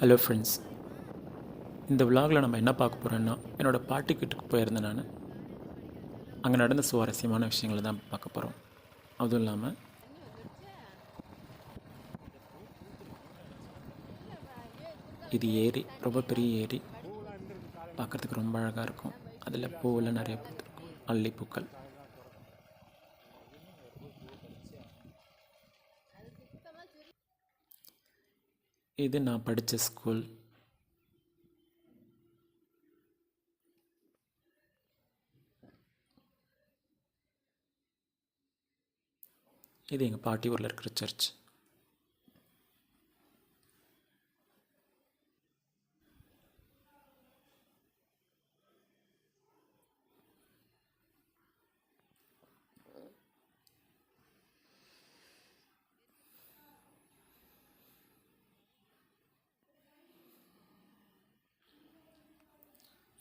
Hello friends, இந்த விலாகில் நம்ம என்ன பார்க்க போகிறோன்னா, என்னோடய பாட்டி வீட்டுக்கு போயிருந்தேன் நான். அங்கே நடந்த சுவாரஸ்யமான விஷயங்களை தான் பார்க்க போகிறோம். அதுவும் இல்லாமல் இது ஏரி, ரொம்ப பெரிய ஏரி. பார்க்குறதுக்கு ரொம்ப அழகாக இருக்கும். அதில் பூவெல்லாம் நிறைய பூத்துருக்கும், அல்லிப்பூக்கள். இது நான் படித்த ஸ்கூல். இது எங்கள் பாட்டி ஊரில் இருக்கிற சர்ச்.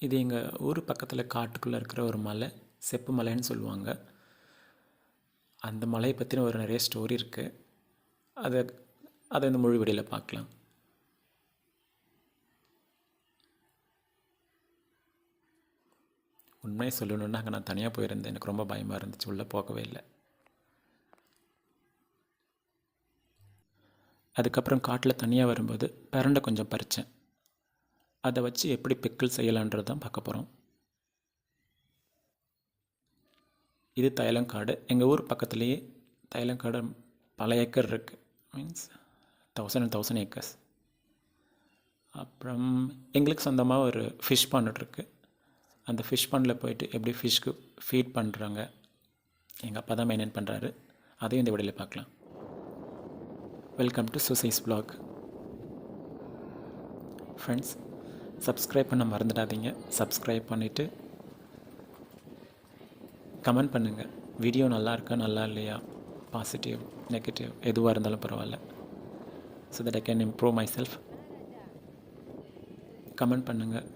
இது எங்கள் ஊர் பக்கத்தில் காட்டுக்குள்ளே இருக்கிற ஒரு மலை, செப்பு மலைன்னு சொல்லுவாங்க. அந்த மலையை பற்றின ஒரு நிறைய ஸ்டோரி இருக்குது. அதை இந்த மொழி வழியில் பார்க்கலாம். உண்மையை சொல்லணுன்னா அங்கே நான் தனியாக போயிருந்தேன். எனக்கு ரொம்ப பயமாக இருந்துச்சு, உள்ளே போகவே இல்லை. அதுக்கப்புறம் காட்டில் தனியாக வரும்போது பிரண்டை கொஞ்சம் பறித்தேன். அதை வச்சு எப்படி பிக்கிள் செய்யலான்றது தான் பார்க்க போகிறோம். இது தைலங்காடு. எங்கள் ஊர் பக்கத்துலேயே தைலங்காடு பல ஏக்கர் இருக்குது. Means 1000 acres. அப்புறம் எங்களுக்கு சொந்தமாக ஒரு ஃபிஷ் பாண்ட் இருக்குது. அந்த ஃபிஷ் பாண்டில் போயிட்டு எப்படி ஃபிஷ்க்கு ஃபீட் பண்ணுறாங்க, எங்கள் அப்பா தான் மெயின்டைன் பண்ணுறாரு. அதையும் இந்த வீடியோவில் பார்க்கலாம். வெல்கம் டு சுசைஸ் vlog. ஃப்ரெண்ட்ஸ், சப்ஸ்கிரைப் பண்ண மறந்துடாதீங்க. சப்ஸ்கிரைப் பண்ணிவிட்டு கமெண்ட் பண்ணுங்கள். வீடியோ நல்லா இருக்கா நல்லா இல்லையா, பாசிட்டிவ் நெகட்டிவ் எதுவாக இருந்தாலும் பரவாயில்ல. So that I can improve my self. Comment பண்ணுங்கள்,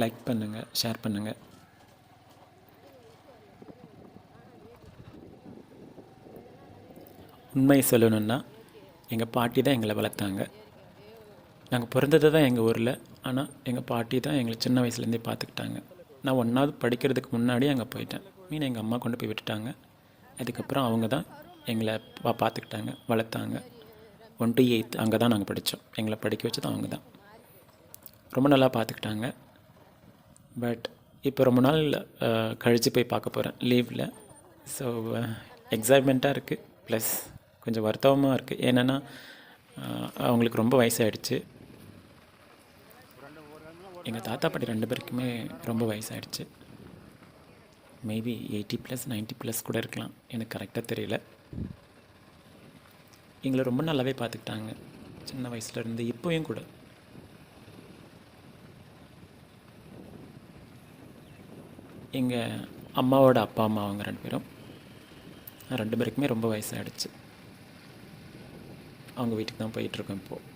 லைக் பண்ணுங்கள், ஷேர் பண்ணுங்கள். உண்மையை சொல்லணுன்னா எங்கள் பாட்டி தான் எங்களை வளர்த்தாங்க. நாங்கள் பிறந்தது தான் எங்கள் ஊரில், ஆனால் எங்கள் பாட்டி தான் எங்களை சின்ன வயசுலேருந்தே பார்த்துக்கிட்டாங்க. நான் 1வது படிக்கிறதுக்கு முன்னாடியே அங்கே போயிட்டேன். எங்கள் அம்மா கொண்டு போய் விட்டுட்டாங்க. அதுக்கப்புறம் அவங்க தான் எங்களை பார்த்துக்கிட்டாங்க, வளர்த்தாங்க. 1 to 8th அங்கே தான் நாங்கள் படித்தோம். எங்களை படிக்க வச்சது அவங்க தான். ரொம்ப நல்லா பார்த்துக்கிட்டாங்க. பட் இப்போ ரொம்ப நாள் கழித்து போய் பார்க்க போகிறேன் லீவில். ஸோ எக்ஸைட்மெண்ட்டாக இருக்குது, ப்ளஸ் கொஞ்சம் வருத்தமாக இருக்குது. ஏன்னா அவங்களுக்கு ரொம்ப வயசாகிடுச்சு. எங்கள் தாத்தா பாட்டி 2 பேருக்குமே ரொம்ப வயசாகிடுச்சு. மேபி 80+, 90+ கூட இருக்கலாம், எனக்கு கரெக்டாக தெரியல. எங்களை ரொம்ப நல்லாவே பார்த்துக்கிட்டாங்க சின்ன வயசுலேருந்து, இப்போயும் கூட. எங்கள் அம்மாவோட அப்பா அம்மா அவங்க 2 பேரும், 2 பேருக்குமே ரொம்ப வயசாகிடுச்சு. அவங்க வீட்டுக்கு தான் போயிட்டுருக்கோம் இப்போது.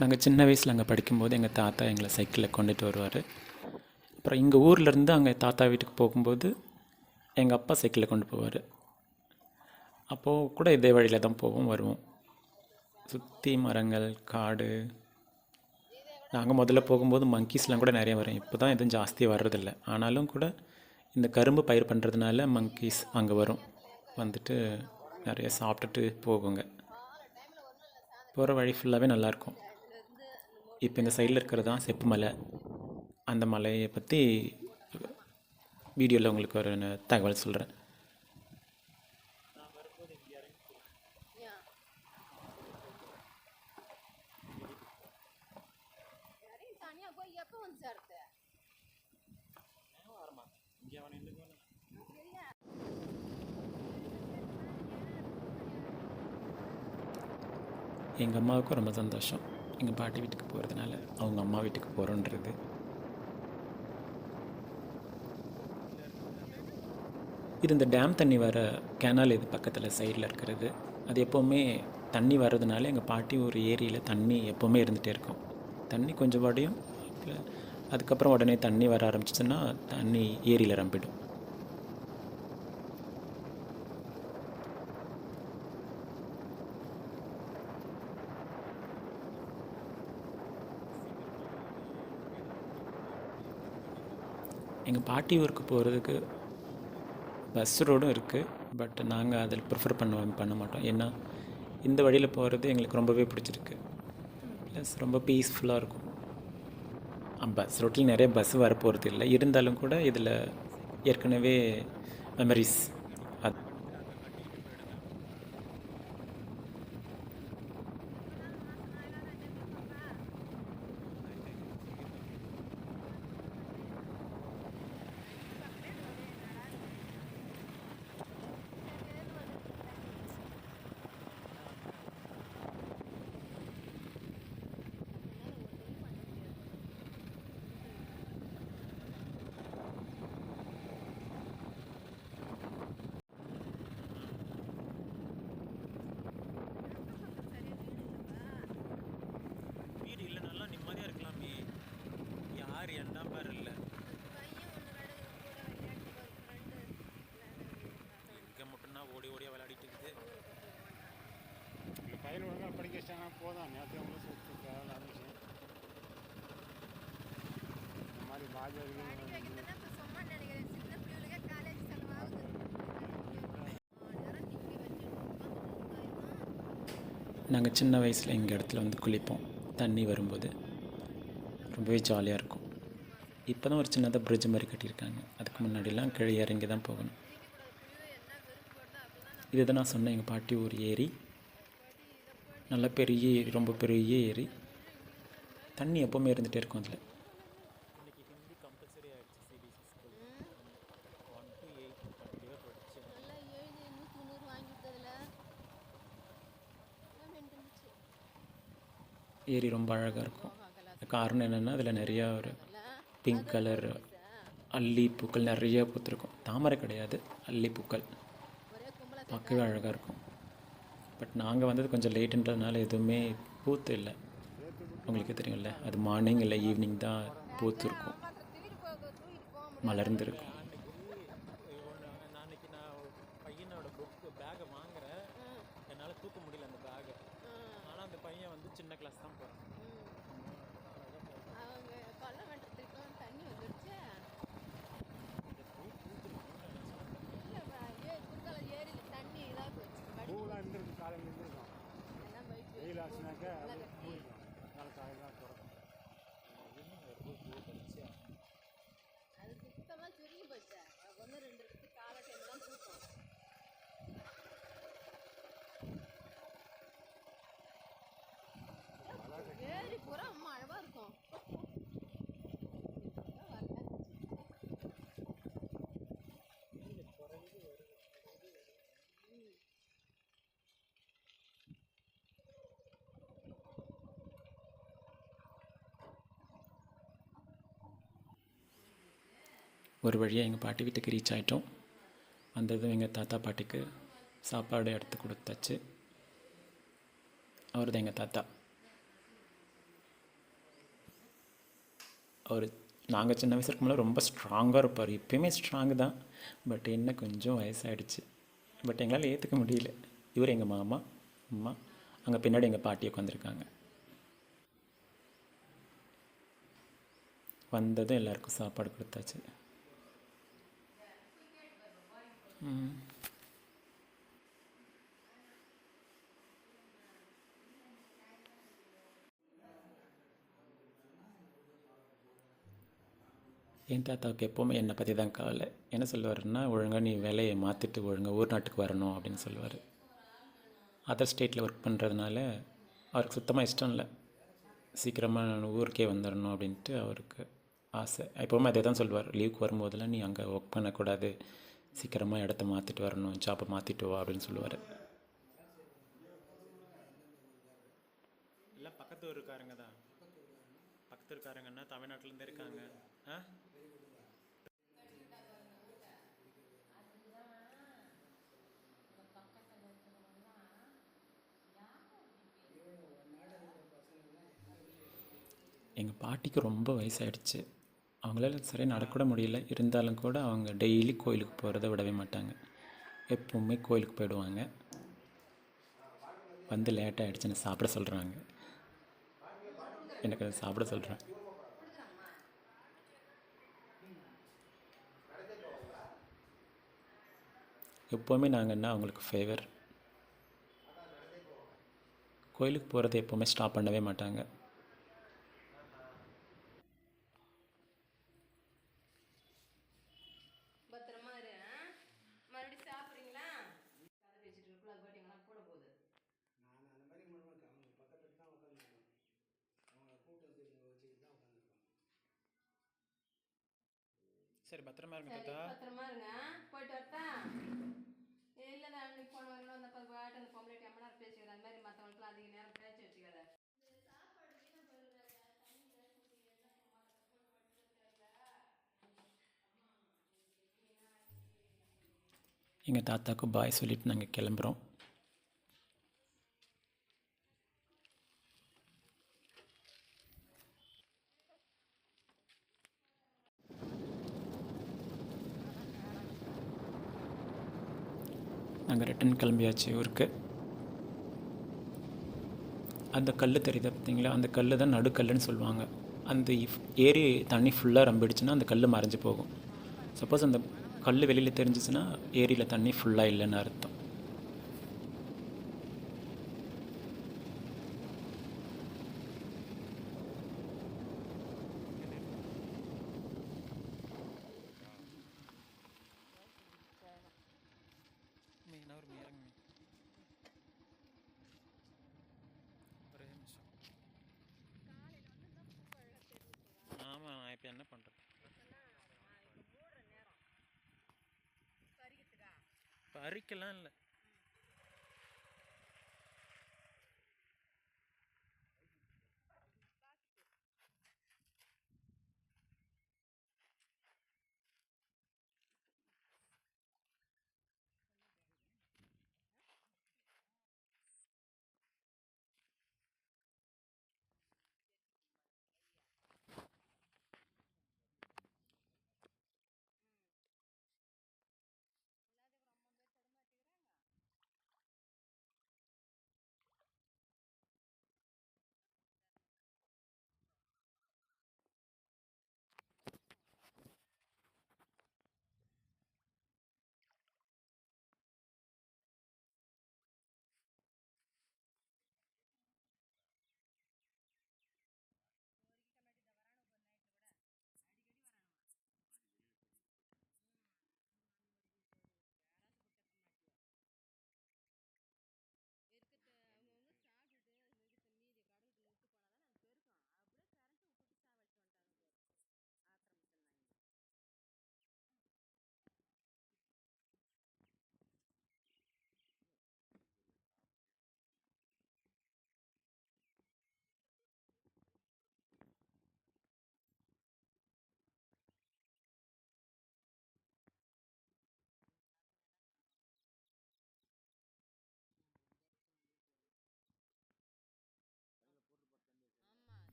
நாங்கள் சின்ன வயசில் அங்கே படிக்கும்போது எங்கள் தாத்தா எங்களை சைக்கிளில் கொண்டுட்டு வருவார். அப்புறம் இங்கே ஊர்லேருந்து அங்கே தாத்தா வீட்டுக்கு போகும்போது எங்கள் அப்பா சைக்கிளில் கொண்டு போவார். அப்போது கூட இதே வழியில் தான் போவோம் வருவோம். சுற்றி மரங்கள், காடு. நாங்கள் முதல்ல போகும்போது மங்கீஸ்லாம் கூட நிறைய வரும். இப்போ தான் எதுவும் ஜாஸ்தியாக வர்றதில்ல. ஆனாலும் கூட இந்த கரும்பு பயிர் பண்ணுறதுனால மங்கீஸ் அங்கே வரும், வந்துட்டு நிறைய சாப்பிட்டுட்டு போகுங்க. போகிற வழி ஃபுல்லாகவே நல்லாயிருக்கும். இப்போ இந்த சைடில் இருக்கிறது தான் செப்பு மலை. அந்த மலையை பற்றி வீடியோவில் உங்களுக்கு ஒரு தகவல் சொல்கிறேன். எங்கள் அம்மாவுக்கும் ரொம்ப சந்தோஷம் எங்கள் பாட்டி வீட்டுக்கு போகிறதுனால, அவங்க அம்மா வீட்டுக்கு போகிறோன்றது. இது இந்த டேம் தண்ணி வர கேனால் இது பக்கத்தில் சைடில் இருக்கிறது. அது எப்போவுமே தண்ணி வர்றதுனால எங்கள் பாட்டி ஒரு ஏரியில் தண்ணி எப்போவுமே இருந்துகிட்டே இருக்கும். தண்ணி கொஞ்சம் வடியும், அதுக்கப்புறம் உடனே தண்ணி வர ஆரம்பிச்சிச்சுன்னா தண்ணி ஏரியில் ரம்பிடும். எங்கள் பாட்டி ஊருக்கு போகிறதுக்கு பஸ் ரோடும் இருக்குது. பட் நாங்கள் அதில் ப்ரிஃபர் பண்ண மாட்டோம். ஏன்னா இந்த வழியில் போகிறது எங்களுக்கு ரொம்பவே பிடிச்சிருக்கு. ப்ளஸ் ரொம்ப பீஸ்ஃபுல்லாக இருக்கும். பஸ் ரோட்டில் நிறைய பஸ் வர போகிறது இல்லை, இருந்தாலும் கூட இதில் ஏற்கனவே மெமரிஸ். அது வீடு இல்லைனாலும் நிம்மதியாக இருக்கலாமே. யார் என்ன பாரு இல்லை. இங்கே மட்டும்னா ஓடி ஓடியாக விளையாடிட்டு இருக்குது. பையன் ஒழுங்காக படிக்க வச்சாங்கன்னா போதும். நேற்று அவங்களும் சுற்றி ஆரம்பிச்சு இந்த மாதிரி பாஜக நாங்கள் சின்ன வயசில் எங்கள் இடத்துல வந்து குளிப்போம். தண்ணி வரும்போது ரொம்பவே ஜாலியாக இருக்கும். இப்போ தான் ஒரு சின்னதாக பிரிட்ஜ் மாதிரி கட்டியிருக்காங்க. அதுக்கு முன்னாடிலாம் கீழே இறங்கி தான் போகணும். இதுதான் நான் சொன்னேன், எங்கள் பாட்டி ஊர் ஏரி. நல்ல பெரிய ஏரி, ரொம்ப பெரிய ஏரி. தண்ணி எப்போவுமே இருந்துகிட்டே இருக்கும் அதில். இன்னைக்கு ஹிந்தி கம்பல்சரி ஆகிடுச்சு. சிபிஎஸ்சி ஸ்கூல் 1 to 8 கண்டிப்பாக படித்தேன். ஏரி ரொம்ப அழகாக இருக்கும். காரணம் என்னென்னா அதில் நிறையா ஒரு பிங்க் கலர் அல்லி பூக்கள் நிறைய பூத்துருக்கும். தாமரை கிடையாது, அல்லி பூக்கள் பார்க்கவே அழகாக இருக்கும். பட் நாங்கள் வந்தது கொஞ்சம் லேட்டுன்றதுனால எதுவுமே பூத்து இல்லை. உங்களுக்கு தெரியும்ல, அது மார்னிங் இல்லை ஈவினிங் தான் பூத்து இருக்கும், மலர்ந்துருக்கும். நாளைக்கு நான் பையனோட புக்கு பேக்கை வாங்குறேன். என்னால் தூக்க முடியல அந்த பேக்கை. ஆனால் அந்த பையன் வந்து சின்ன கிளாஸ் தான் போகிறான். பூவெலாம் இருந்திருக்கு, காலையில் இருந்திருக்கும். வெயில் ஆச்சுனாக்கா மூடிக்கும். அதனால காலையில் தான் திறக்கும். அது சுத்தமாக சுருங்கி போச்சு. ஒன்று 2 இருக்குது, காலை டைம் தான் பூக்கும். ஏரி பூரா அம்மா அழகாக இருக்கும். ஒரு வழியாக எங்கள் பாட்டி வீட்டுக்கு ரீச் ஆகிட்டோம். வந்ததும் எங்கள் தாத்தா பாட்டிக்கு சாப்பாடு எடுத்து கொடுத்தாச்சு. அவர் தான் எங்கள் தாத்தா. அவர் நாங்கள் சின்ன வயசு இருக்கும்போது ரொம்ப ஸ்ட்ராங்காக இருப்பார். இப்போயுமே ஸ்ட்ராங்கு தான், பட் என்ன கொஞ்சம் வயசாகிடுச்சு. பட் எங்களால் ஏற்றுக்க முடியல. இவர் எங்கள் மாமா, அம்மா, அங்கே பின்னாடி எங்கள் பாட்டி உட்காந்துருக்காங்க. வந்ததும் எல்லாருக்கும் சாப்பாடு கொடுத்தாச்சு. என் தாத்தாவுக்கு எப்போவுமே என்னை பற்றி தான் கவலை. என்ன சொல்லுவாருன்னா, ஒழுங்காக நீ வேலையை மாற்றிட்டு ஒழுங்காக ஊர் நாட்டுக்கு வரணும் அப்படின்னு சொல்லுவார். அதர் ஸ்டேட்டில் ஒர்க் பண்ணுறதுனால அவருக்கு சுத்தமாக இஷ்டம் இல்லை. சீக்கிரமாக நான் ஊருக்கே வந்துடணும் அப்படின்ட்டு அவருக்கு ஆசை. எப்போவுமே அதே தான் சொல்லுவார். லீவுக்கு வரும்போதெல்லாம் நீ அங்கே ஒர்க் பண்ணக்கூடாது, சீக்கிரமாக இடத்த மாற்றிட்டு வரணும், ஜாப்பை மாற்றிட்டு வா அப்படின்னு சொல்லுவார். எல்லாம் பக்கத்து ஊருக்காரங்க தான். பக்கத்து ஊருக்காரங்கன்னா தமிழ்நாட்டிலேருந்து இருக்காங்க. எங்கள் பாட்டிக்கு ரொம்ப வயசாயிடுச்சு. அவங்களால சரியாக நடக்கூட முடியல. இருந்தாலும் கூட அவங்க டெய்லி கோயிலுக்கு போகிறத விடவே மாட்டாங்க. எப்பவுமே கோயிலுக்கு போயிடுவாங்க. வந்து லேட் ஆகிடுச்சுன்னு சாப்பிட சொல்கிறாங்க. எனக்கு அதை சாப்பிட சொல்கிறாங்க. எப்போவுமே நாங்கன்னா அவங்களுக்கு ஃபேவர். கோயிலுக்கு போகிறத எப்போவுமே ஸ்டாப் பண்ணவே மாட்டாங்க. பத்திரமா இரு ஆ? மறுபடியும் சாப்பிட்றீங்களா? கதை பேசிட்டு இருக்குள்ள அது பாட்டு எங்கன்னா கூட போகுது. நான் அந்த மாதிரி அவங்க பக்கத்துல தான் உட்காந்துருக்கேன். அவங்கள கூப்பிட்டு வச்சுக்கிட்டு தான் உட்காந்துருக்கேன். சரி, பத்திரமா இருங்க சரி தாத்தா. பத்திரமா இருங்க. போயிட்டு வரட்டா? இல்லை அன்னைக்கு போன வரணும் அந்த பாட்டு அந்த பொம்பளை ரொம்ப நேரம் பேசிக்கிறது. அது மாதிரி மற்றவங்களுக்குலாம் அதிக நேரம் பேச்சு வச்சுக்காத. எங்கள் தாத்தாவுக்கு பாய் சொல்லிவிட்டு நாங்கள் கிளம்புறோம். நாங்கள் ரிட்டன் கிளம்பியாச்சு ஊருக்கு. அந்த கல் தெரியுது பார்த்தீங்களா, அந்த கல் தான் நடுக்கல்லுன்னு சொல்லுவாங்க. அந்த ஏரி தண்ணி ஃபுல்லாக ரம்பிடுச்சுன்னா அந்த கல் மறைஞ்சு போகும். சப்போஸ் அந்த கல் வெளியில் தெரிஞ்சிச்சுன்னா ஏரியில் தண்ணி ஃபுல்லாக இல்லைன்னு அர்த்தம். ஆமாம், நான் இப்போ என்ன பண்ணுறது? பறிக்கலாம் இல்லை.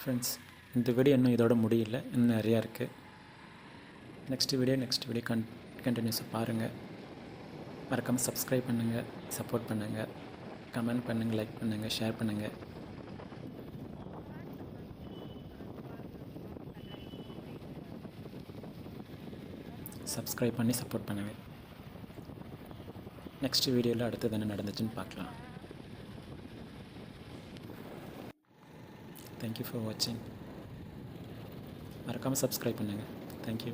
ஃப்ரெண்ட்ஸ், இந்த வீடியோ இன்னும் இதோட முடியல, இன்னும் நிறையா இருக்குது. நெக்ஸ்ட் வீடியோ கண்டினியூஸாக பாருங்கள். மறக்காமல் சப்ஸ்கிரைப் பண்ணுங்கள், சப்போர்ட் பண்ணுங்கள், கமெண்ட் பண்ணுங்கள், லைக் பண்ணுங்கள், ஷேர் பண்ணுங்கள். சப்ஸ்கிரைப் பண்ணி சப்போர்ட் பண்ணுங்கள். நெக்ஸ்ட் வீடியோவில் அடுத்தது என்ன நடந்துச்சுன்னு பார்க்கலாம். தேங்க்யூ ஃபார் வாட்சிங். மறக்காமல் சப்ஸ்கிரைப் பண்ணுங்கள். தேங்க்யூ.